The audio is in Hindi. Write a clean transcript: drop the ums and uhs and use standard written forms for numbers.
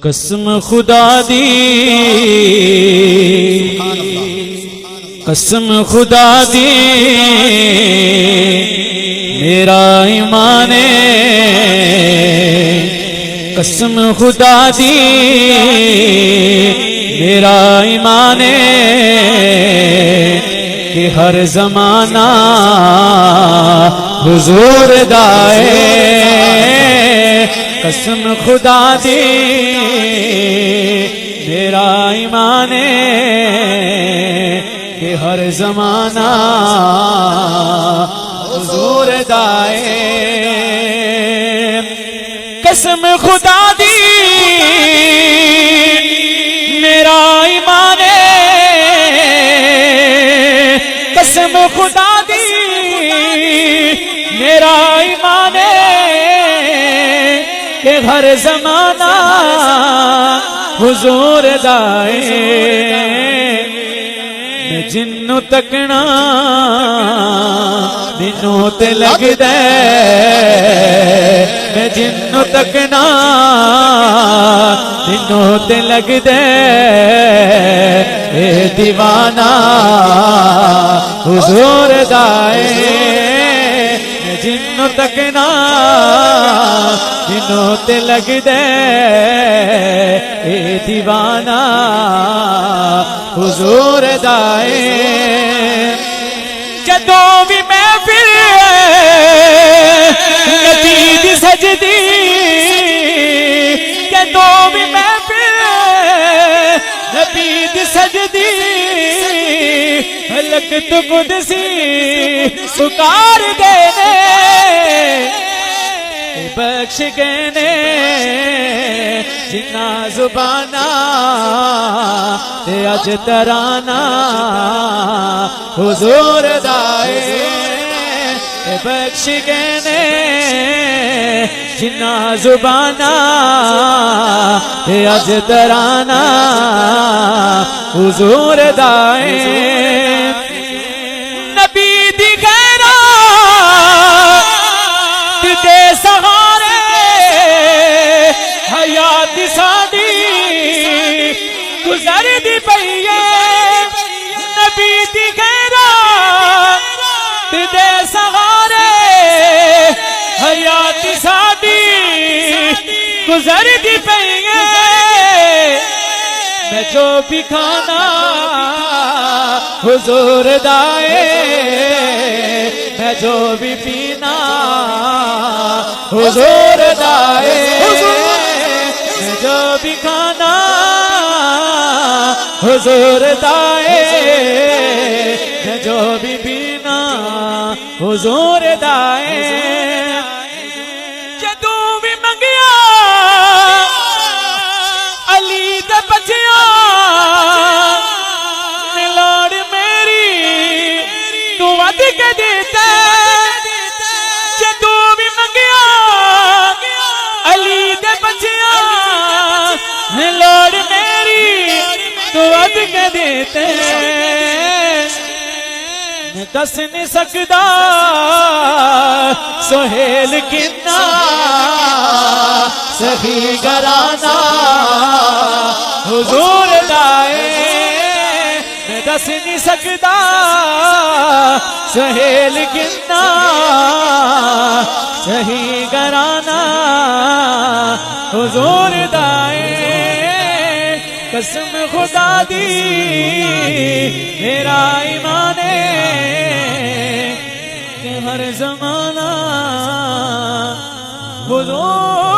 कसम खुदा दी, कसम खुदा दी, मेरा ईमान कसम खुदा दी, मेरा ईमान कि हर जमाना हुजूर दाए। कसम खुदा दी, मेरा ईमान कि हर जमाना हुजूर दाए। कसम खुदा दी, मेरा ईमान कसम खुदा दी, मेरा ईमान के हर जमाना हुजूर दाए। मैं जिन्नू तकना दिनों ते लगदा, मैं जिन्नू तकना दिनों ते लगदा, ए दीवाना हुजूर दाए। मैं जिन्नू तकना दिनों ते लगदा, ए दीवाना हुजूर दाए। जदों भी मैं फिर नबी दी सजदी, जदों भी मैं फिर नबी दी सजदी, हलक तो कुदसी पुकार देने बख्श गए जिन्ना जुबाना ते अज तराना हुजूर दाए। बख्श गए जिन्ना जुबाना ते अज तराना हुजूर दाए। नबी दी गैरा दे सहारे हयात साडी गुजर दी पई है। नबी दी गैरा दे सहारे हयात साडी गुजर दी पई है। मैं जो भी खाना हुजूर दाए, मैं जो भी पीना हुजूर दाए, मैं जो भी खाना हुजूर दाए, मैं जो भी पीना हुजूर दाए। जदों भी मंगिया अली दे बचिया, लाड़ मेरी तू वध के देता। जदों भी मंगिया अली दे बचिया, लाड़ मेरी तू वध के देते। मैं दस नहीं सकदा सोहेल किन्ना सही घराना हुजूर दाए। मैं दस नहीं सकदा सोहेल किन्ना सही घराना हुजूर दाए। कसम खुदा दी, मेरा ईमान कि हर जमाना हुजूर